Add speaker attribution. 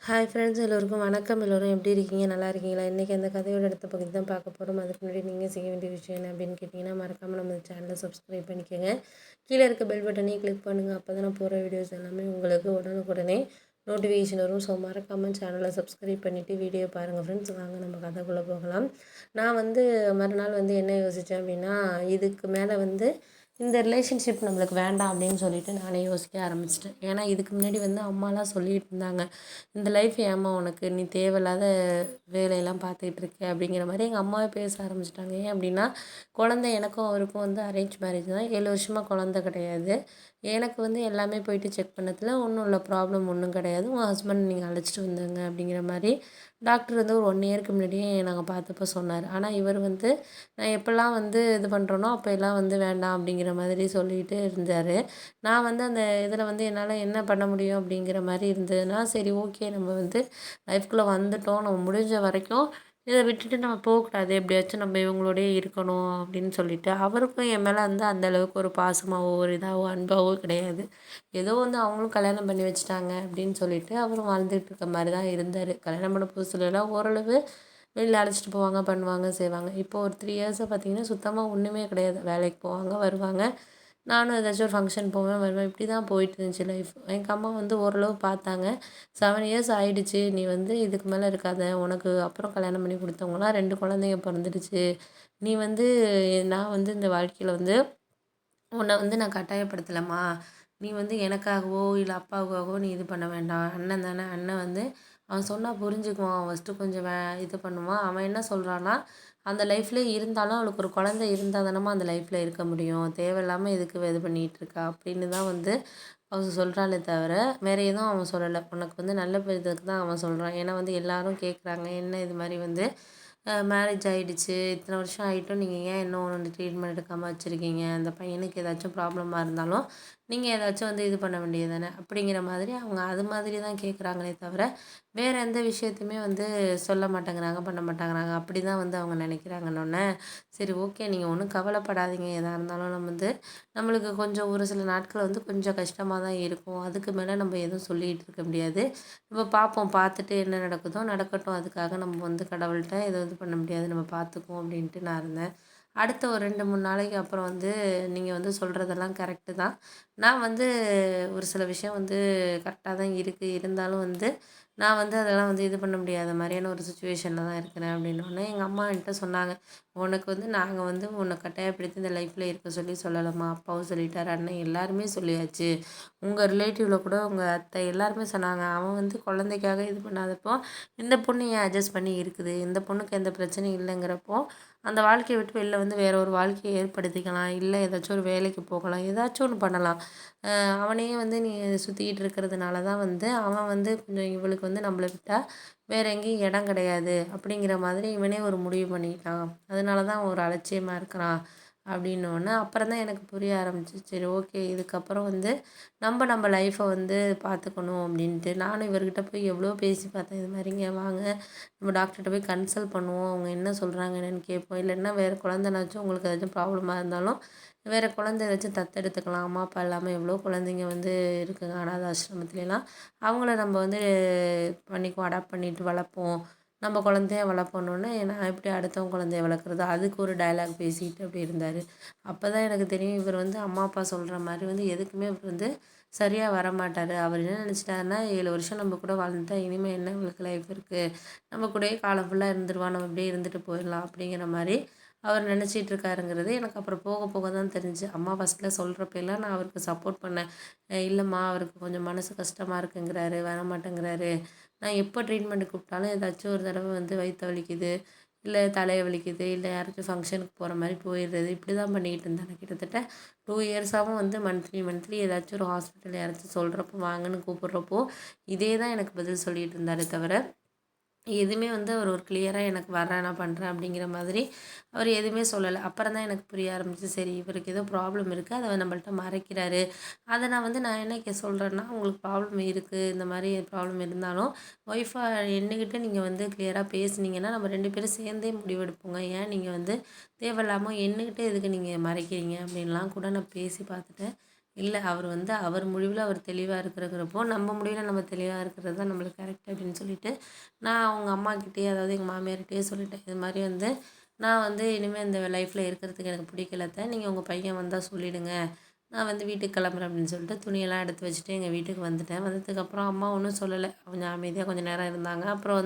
Speaker 1: Hi friends, எல்லோருக்கும் வணக்கம். எல்லோரும் எப்படி இருக்கீங்க? நல்லா இருக்கீங்களா? இன்றைக்கி அந்த கதையோட அடுத்த பகுதி தான் பார்க்க போகிறோம். அதுக்கு முன்னாடி நீங்கள் செய்ய வேண்டிய விஷயம் என்ன அப்படின்னு கேட்டிங்கன்னா, மறக்காமல் நம்ம சேனலை சப்ஸ்கிரைப் பண்ணிக்கோங்க. கீழே இருக்க பெல் பட்டனையும் கிளிக் பண்ணுங்கள். அப்போ தான் நான் போகிற வீடியோஸ் எல்லாமே உங்களுக்கு உடனுக்குடனே நோட்டிஃபிகேஷன் வரும். ஸோ மறக்காமல் சேனலை சப்ஸ்கிரைப் பண்ணிவிட்டு வீடியோ பாருங்கள் ஃப்ரெண்ட்ஸ். வாங்க நம்ம கதைக்குள்ளே போகலாம். நான் மறுநாள் என்ன யோசித்தேன் அப்படின்னா, இதுக்கு மேலே இந்த ரிலேஷன்ஷிப் நம்மளுக்கு வேண்டாம் அப்படின்னு சொல்லிட்டு நானே யோசிக்க ஆரம்பிச்சிட்டேன். ஏன்னா இதுக்கு முன்னாடி அம்மாலாம் சொல்லிட்டு இருந்தாங்க, இந்த லைஃப் ஏம்மா உனக்கு, நீ தேவையில்லாத வேலையெல்லாம் பார்த்துக்கிட்டு இருக்க அப்படிங்கிற மாதிரி எங்கள் அம்மாவே பேச ஆரம்பிச்சிட்டாங்க. ஏன் அப்படின்னா, குழந்தை எனக்கும் அவருக்கும் அரேஞ்ச் மேரேஜ் தான். 7 வருஷமாக குழந்தை கிடையாது. எனக்கு எல்லாமே போயிட்டு செக் பண்ணதில் ஒன்றும் இல்லை, ப்ராப்ளம் ஒன்றும் கிடையாது, உங்கள் ஹஸ்பண்ட் நீங்கள் அழைச்சிட்டு வந்துங்க அப்படிங்கிற மாதிரி டாக்டர் ஒரு 1 இயருக்கு முன்னாடியே நாங்கள் பார்த்தப்போ சொன்னார். ஆனால் இவர் நான் எப்போல்லாம் இது பண்ணுறேனோ அப்போ எல்லாம் வேண்டாம் அப்படிங்கிற மாதிரி சொல்லிட்டு இருந்தார். நான் அந்த இதில் என்னால் என்ன பண்ண முடியும் அப்படிங்கிற மாதிரி இருந்ததுன்னா, சரி ஓகே, நம்ம லைஃப்குள்ளே வந்துட்டோம், நம்ம முடிஞ்ச வரைக்கும் இதை விட்டுட்டு நம்ம போகக்கூடாது, எப்படியாச்சும் நம்ம இவங்களோடயே இருக்கணும் அப்படின்னு சொல்லிட்டு, அவருக்கும் என் மேலே அந்த அளவுக்கு ஒரு பாசமாகவோ ஒரு இதாகவோ அன்பாகவோ கிடையாது. ஏதோ அவங்களும் கல்யாணம் பண்ணி வச்சுட்டாங்க அப்படின்னு சொல்லிட்டு அவரும் வாழ்ந்துட்டு இருக்க மாதிரி தான் இருந்தார். கல்யாணம் பண்ண புதுசுலலாம் ஓரளவு வெளியில் அழைச்சிட்டு போவாங்க, பண்ணுவாங்க, செய்வாங்க. இப்போ ஒரு 3 இயர்ஸாக பார்த்தீங்கன்னா சுத்தமாக ஒன்றுமே கிடையாது. வேலைக்கு போவாங்க, வருவாங்க. நானும் ஏதாச்சும் ஒரு ஃபங்க்ஷன் போவேன், வருவேன். இப்படி தான் போயிட்டு இருந்துச்சு லைஃப். எங்கள் அம்மா ஓரளவு பார்த்தாங்க. 7 இயர்ஸ் ஆயிடுச்சு, நீ இதுக்கு மேலே இருக்காத, உனக்கு அப்புறம் கல்யாணம் பண்ணி கொடுத்தவங்களாம் 2 குழந்தைங்க பிறந்துடுச்சு, நீ நான் இந்த வாழ்க்கையில் உன்னை நான் கட்டாயப்படுத்தலைம்மா, நீ எனக்காகவோ இல்லை அப்பாவுக்காகவோ நீ இது பண்ண வேண்டாம். அண்ணன் தானே, அண்ணன் அவன் சொன்னால் புரிஞ்சுக்குவான், அவன் ஃபஸ்ட்டு கொஞ்சம் இது பண்ணுவான். அவன் என்ன சொல்கிறான்னா, அந்த லைஃப்லேயே இருந்தாலும் அவளுக்கு ஒரு குழந்தை இருந்தால் தானம்மா அந்த லைஃப்பில் இருக்க முடியும், தேவையில்லாமல் எதுக்கு இது பண்ணிகிட்டு இருக்கா அப்படின்னு தான் அவன் சொல்கிறாளே தவிர வேறு எதுவும் அவன் சொல்லலை. உனக்கு நல்ல இதுக்கு தான் அவன் சொல்கிறான். ஏன்னா எல்லாரும் கேட்குறாங்க, என்ன இது மாதிரி மேரேஜ் ஆகிடுச்சு, இத்தனை வருஷம் ஆகிட்டும் நீங்கள் ஏன் இன்னும் ட்ரீட்மெண்ட் எடுக்காமல் வச்சுருக்கீங்க, அந்த பையனுக்கு ஏதாச்சும் ப்ராப்ளமாக இருந்தாலும் நீங்கள் ஏதாச்சும் இது பண்ண வேண்டியது தானே அப்படிங்கிற மாதிரி அவங்க அது மாதிரி தான் கேட்குறாங்களே தவிர வேறு எந்த விஷயத்தையுமே சொல்ல மாட்டேங்கிறாங்க, பண்ண மாட்டேங்கிறாங்க. அப்படி தான் அவங்க நினைக்கிறாங்கன்னொன்னே, சரி ஓகே, நீங்கள் ஒன்றும் கவலைப்படாதீங்க, எதாக இருந்தாலும் நம்மளுக்கு கொஞ்சம் ஒரு சில நாட்கள் கொஞ்சம் கஷ்டமாக தான் இருக்கும். அதுக்கு மேலே நம்ம எதுவும் சொல்லிகிட்டு இருக்க முடியாது. நம்ம பார்ப்போம், பார்த்துட்டு என்ன நடக்குதோ நடக்கட்டும், அதுக்காக நம்ம கடவுள்கிட்ட எதுவும் இது பண்ண முடியாது, நம்ம பார்த்துக்குவோம் அப்படின்ட்டு நான் இருந்தேன். அடுத்த ஒரு 2, 3 நாளைக்கு அப்புறம் நீங்கள் சொல்கிறதெல்லாம் கரெக்டு தான். நான் ஒரு சில விஷயம் கரெக்டாக தான் இருக்குது, இருந்தாலும் நான் அதெல்லாம் இது பண்ண முடியாத மாதிரியான ஒரு சுச்சுவேஷனில் தான் இருக்கிறேன் அப்படின்னோடனே எங்கள் அம்மா என்கிட்ட சொன்னாங்க, உனக்கு நாங்கள் உன்னை கட்டாயப்படுத்தி இந்த லைஃப்பில் இருக்க சொல்லி சொல்லலாமா, அப்பாவும் சொல்லிட்டார், அண்ணன் எல்லாருமே சொல்லியாச்சு, உங்கள் ரிலேட்டிவில் கூட உங்கள் அத்தை எல்லாருமே சொன்னாங்க, அவன் குழந்தைக்காக இது பண்ணாதப்போ இந்த பொண்ணு ஏன் அட்ஜஸ்ட் பண்ணி இருக்குது, இந்த பொண்ணுக்கு எந்த பிரச்சனையும் இல்லைங்கிறப்போ அந்த வாழ்க்கையை விட்டு வெளில வேற ஒரு வாழ்க்கையை ஏற்படுத்திக்கலாம், இல்லை ஏதாச்சும் ஒரு வேலைக்கு போகலாம், ஏதாச்சும் ஒன்று பண்ணலாம். அவனையே நீ சுற்றிக்கிட்டு இருக்கிறதுனால தான் அவன் கொஞ்சம் இவளுக்கு நம்மளை விட்டால் வேறு எங்கேயும் இடம் கிடையாது அப்படிங்கிற மாதிரி இவனே ஒரு முடிவு பண்ணிட்டான், அதனால தான் அவன் ஒரு அலட்சியமாக இருக்கிறான் அப்படின்னோடனே அப்புறம் தான் எனக்கு புரிய ஆரம்பிச்சு. சரி ஓகே, இதுக்கப்புறம் நம்ம லைஃப்பை பார்த்துக்கணும் அப்படின்ட்டு நானும் இவர்கிட்ட போய் எவ்வளோ பேசி பார்த்தேன். இது மாதிரிங்க வாங்க, நம்ம டாக்டர்கிட்ட போய் கன்சல்ட் பண்ணுவோம், அவங்க என்ன சொல்கிறாங்க என்னென்னு கேட்போம், இல்லைன்னா வேறு குழந்தைனாச்சும் உங்களுக்கு ஏதாச்சும் ப்ராப்ளமாக இருந்தாலும் வேறு குழந்தை ஏதாச்சும் தத்தெடுத்துக்கலாம், அம்மா அப்பா இல்லாமல் எவ்வளோ குழந்தைங்க இருக்குங்க அனாதை ஆசிரமத்துலலாம், அவங்கள நம்ம பண்ணிக்குவோம், அடாப்ட் பண்ணிட்டு வளர்ப்போம், நம்ம குழந்தைய வளர்ப்போன்னொன்னே நான் எப்படி அடுத்தவங்க குழந்தைய வளர்க்குறது, அதுக்கு ஒரு டயலாக் பேசிக்கிட்டு அப்படி இருந்தார். அப்போ தான் எனக்கு தெரியும், இவர் அம்மா அப்பா சொல்கிற மாதிரி எதுக்குமே இவர் சரியாக வரமாட்டார். அவர் என்ன நினச்சிட்டாருன்னா, 7 வருஷம் நம்ம கூட வாழ்ந்துட்டா இனிமேல் என்ன இவளுக்கு லைஃப் இருக்குது, நம்ம கூடயே காலம் ஃபுல்லாக இருந்துருவா, நம்ம அப்படியே இருந்துட்டு போயிடலாம் அப்படிங்கிற மாதிரி அவர் நினச்சிட்டு இருக்காருங்கிறது எனக்கு அப்புறம் போக போக தான் தெரிஞ்சு. அம்மா ஃபஸ்ட்டில் சொல்கிறப்பெல்லாம் நான் அவருக்கு சப்போர்ட் பண்ணேன். இல்லைம்மா, அவருக்கு கொஞ்சம் மனசு கஷ்டமாக இருக்குங்கிறாரு, வரமாட்டேங்கிறாரு, நான் எப்போ ட்ரீட்மெண்ட்டு கூப்பிட்டாலும் ஏதாச்சும் ஒரு தடவை வயிற்று வலிக்குது, இல்லை தலையை வலிக்குது, இல்லை யாராச்சும் ஃபங்க்ஷனுக்கு போகிற மாதிரி போயிடுறது, இப்படி தான் பண்ணிக்கிட்டு இருந்தேன். கிட்டத்தட்ட 2 இயர்ஸாகவும் மந்த்லி மந்த்லி ஏதாச்சும் ஒரு ஹாஸ்பிட்டல் யாராச்சும் சொல்கிறப்போ வாங்கன்னு கூப்பிட்றப்போ இதே தான் எனக்கு பதில் சொல்லிகிட்டு இருந்தாரே தவிர எதுவுமே அவர் ஒரு கிளியராக எனக்கு வரேன், நான் பண்ணுறேன் அப்படிங்கிற மாதிரி அவர் எதுவுமே சொல்லலை. அப்புறம் தான் எனக்கு புரிய ஆரம்பிச்சு, சரி இவருக்கு ஏதோ ப்ராப்ளம் இருக்குது, அதை நம்மள்ட்ட மறைக்கிறாரு. அதை நான் என்ன சொல்கிறேன்னா, உங்களுக்கு ப்ராப்ளம் இருக்குது, இந்த மாதிரி ப்ராப்ளம் இருந்தாலும் ஒய்ஃபாக என்னகிட்ட நீங்கள் கிளியராக பேசுனீங்கன்னா நம்ம 2 பேரும் சேர்ந்தே முடிவெடுப்போங்க, ஏன் நீங்கள் தேவையில்லாமல் என்னகிட்ட எதுக்கு நீங்கள் மறைக்கிறீங்க அப்படின்லாம் கூட நான் பேசி பார்த்துட்டேன். இல்ல அவர் அவர் முடிவுல அவர் தெளிவா இருக்கிறங்கிறப்போ, நம்ம முடிவுல நம்ம தெளிவா இருக்கிறது தான் நம்மளுக்கு கரெக்ட் அப்படின்னு சொல்லிட்டு, நான் அவங்க அம்மாகிட்டயே அதாவது எங்க மாமியார்கிட்டயே சொல்லிட்டேன். இது மாரி நான் இனிமே இந்த லைஃப்ல இருக்கிறதுக்கு எனக்கு பிடிக்கல அத்த. நீங்க உங்க பையன் வந்தா சொல்லிடுங்க. நான் வீட்டுக்கு கிளம்புறேன் அப்படின்னு சொல்லிட்டு துணியெல்லாம் எடுத்து வச்சுட்டு எங்க வீட்டுக்கு வந்துட்டேன். வந்ததுக்கப்புறம் அம்மா ஒண்ணும் சொல்லல. கொஞ்சம் அமைதியா கொஞ்ச நேரம் இருந்தாங்க. அப்புறம்